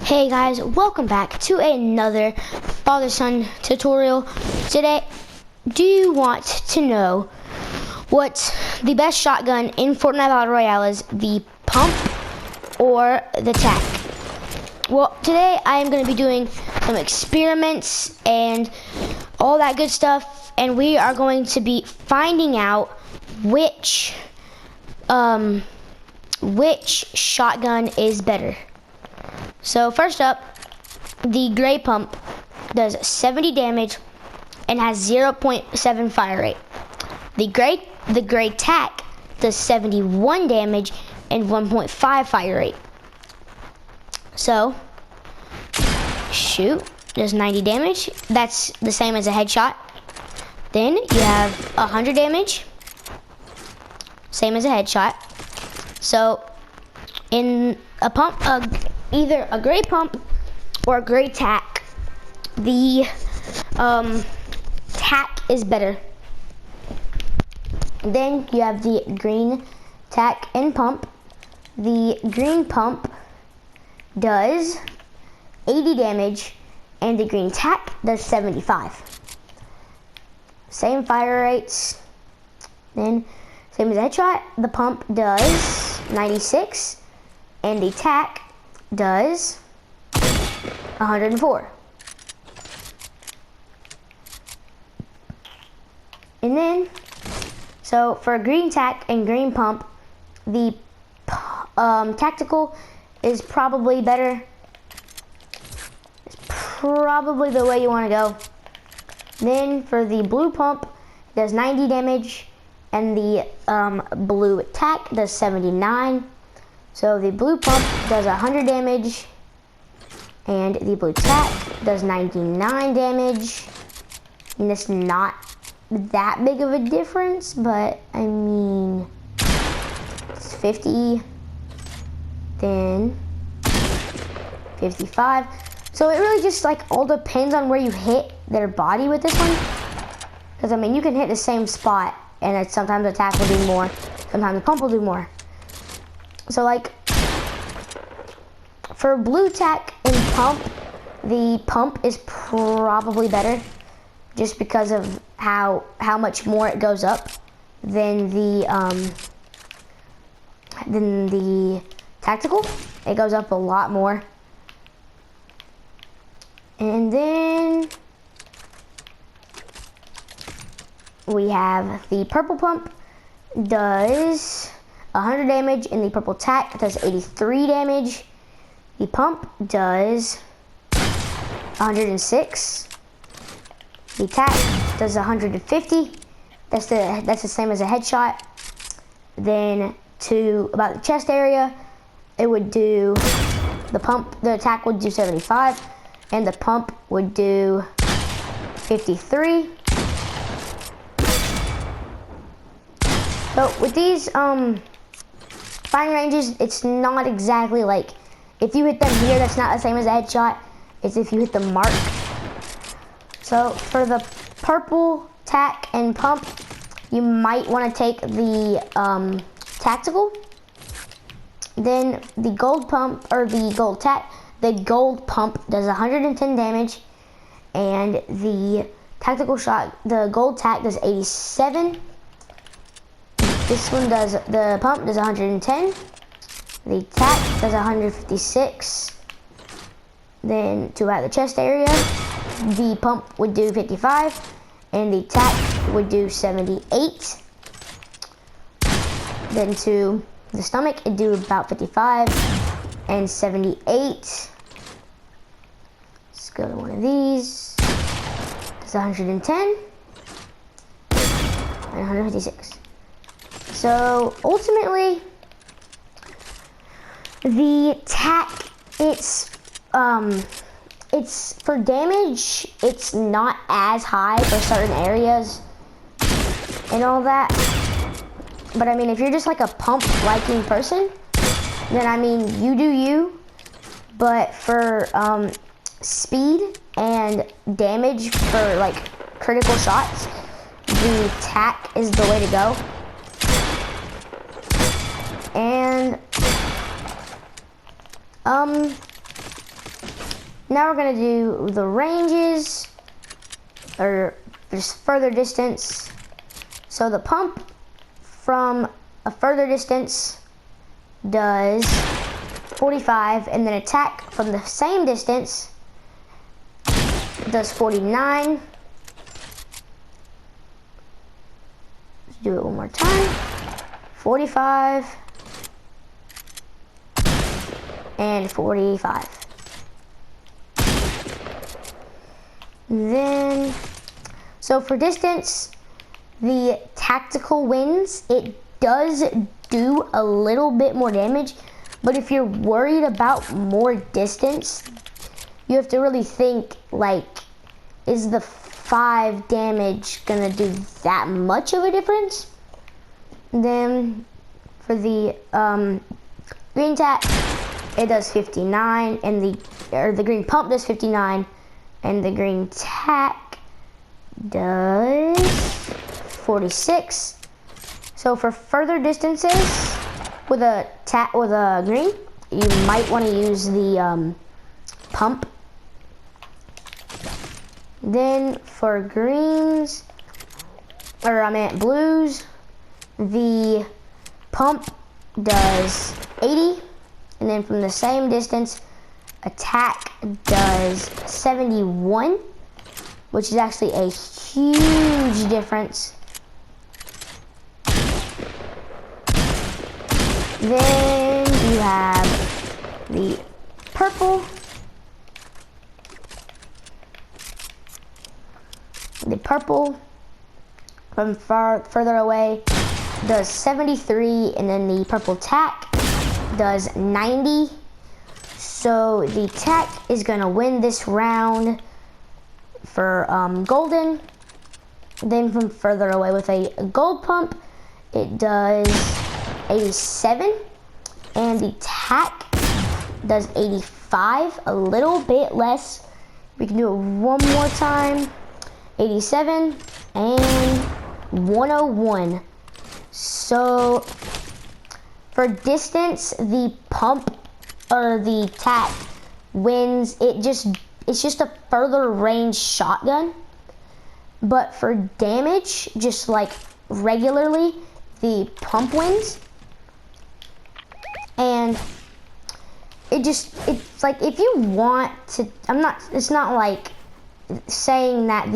Hey guys, welcome back to another father-son tutorial. Today, do you want to know what the best shotgun in Fortnite Battle Royale is, the pump or the tac? Well, today I am going to be doing some experiments and all that good stuff, and we are going to be finding out which shotgun is better. So first up, the gray pump does 70 damage and has 0.7 fire rate. The gray tac does 71 damage and 1.5 fire rate. So shoot, does 90 damage. That's the same as a headshot. Then you have 100 damage, same as a headshot. So in a pump, either a gray pump or a gray tac, the tac is better. Then you have the green tac and pump. The green pump does 80 damage and the green tac does 75. Same fire rates. Then same as a headshot, the pump does 96 and the tac does 104. And then, so for a green tac and green pump, the tactical is probably better. It's probably the way you want to go. Then for the blue pump, it does 90 damage, and the blue tac does 79. So the blue pump does 100 damage, and the blue tac does 99 damage. And it's not that big of a difference, but I mean, it's 50, then 55. So it really just like all depends on where you hit their body with this one. Because I mean, you can hit the same spot, and sometimes the tac will do more, sometimes the pump will do more. So like, for blue tac and pump, the pump is probably better just because of how much more it goes up than the tactical. It goes up a lot more. And then we have the purple pump does 100 damage, and the purple tac does 83 damage. The pump does 106. The tac does 150. That's the same as a headshot. Then to about the chest area, it would do the tac would do 75, and the pump would do 53. So with these firing ranges, it's not exactly like, if you hit them here, that's not the same as a headshot. It's if you hit the mark. So for the purple tac and pump, you might want to take the tactical. Then the gold pump, or the gold tac, the gold pump does 110 damage, and the tactical shot, the gold tac does 87. This one does, the pump does 110. The tac does 156. Then to about the chest area, the pump would do 55, and the tac would do 78. Then to the stomach, it'd do about 55 and 78. Let's go to one of these. It's 110 and 156. So ultimately, the tac, it's for damage, it's not as high for certain areas and all that. But I mean, if you're just like a pump liking person, then I mean, you do you. But for speed and damage for like critical shots, the tac is the way to go. And Now we're gonna do the ranges, or just further distance. So the pump from a further distance does 45, and then attack from the same distance does 49. Let's do it one more time. 45 and 45. Then, so for distance, the tactical wins. It does do a little bit more damage, but if you're worried about more distance, you have to really think, like, is the 5 damage gonna do that much of a difference? Then for the green tack, it does 59, and the green pump does 59, and the green tack does 46. So for further distances with a green, you might want to use the pump. Then for greens, or I meant blues, the pump does 80, and then from the same distance, attack does 71, which is actually a huge difference. Then you have the purple. The purple from further away does 73, and then the purple tack does 90. So the tack is gonna win this round for golden. Then from further away with a gold pump, it does 87, and the tack does 85, a little bit less. We can do it one more time. 87 and 101. So for distance, the pump or the tack wins. It's just a further range shotgun. But for damage, just like regularly, the pump wins. And it's like, if you want to, it's not like saying that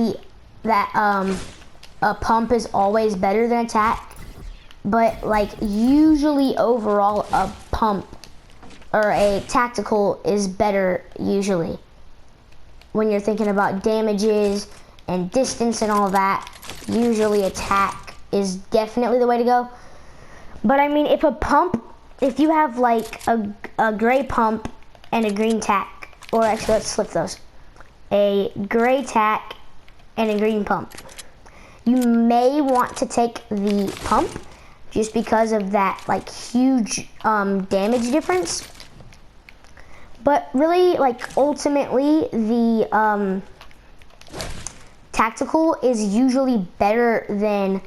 a pump is always better than attack, but like usually overall a pump or a tactical is better usually when you're thinking about damages and distance and all that. Usually attack is definitely the way to go. But I mean, if you have like a gray pump and a green tack, or actually let's flip those, a gray tack and a green pump, you may want to take the pump just because of that like huge damage difference. But really, like, ultimately the tactical is usually better than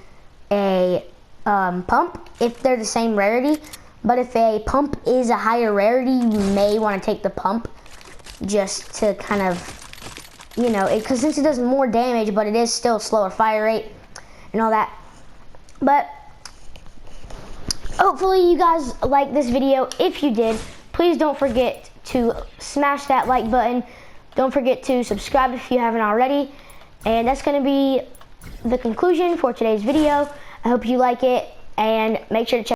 a pump if they're the same rarity. But if a pump is a higher rarity, you may want to take the pump just to kind of, you know, because since it does more damage, but it is still slower fire rate and all that. But hopefully you guys like this video. If you did, please don't forget to smash that like button. Don't forget to subscribe if you haven't already. And that's going to be the conclusion for today's video. I hope you like it, and make sure to check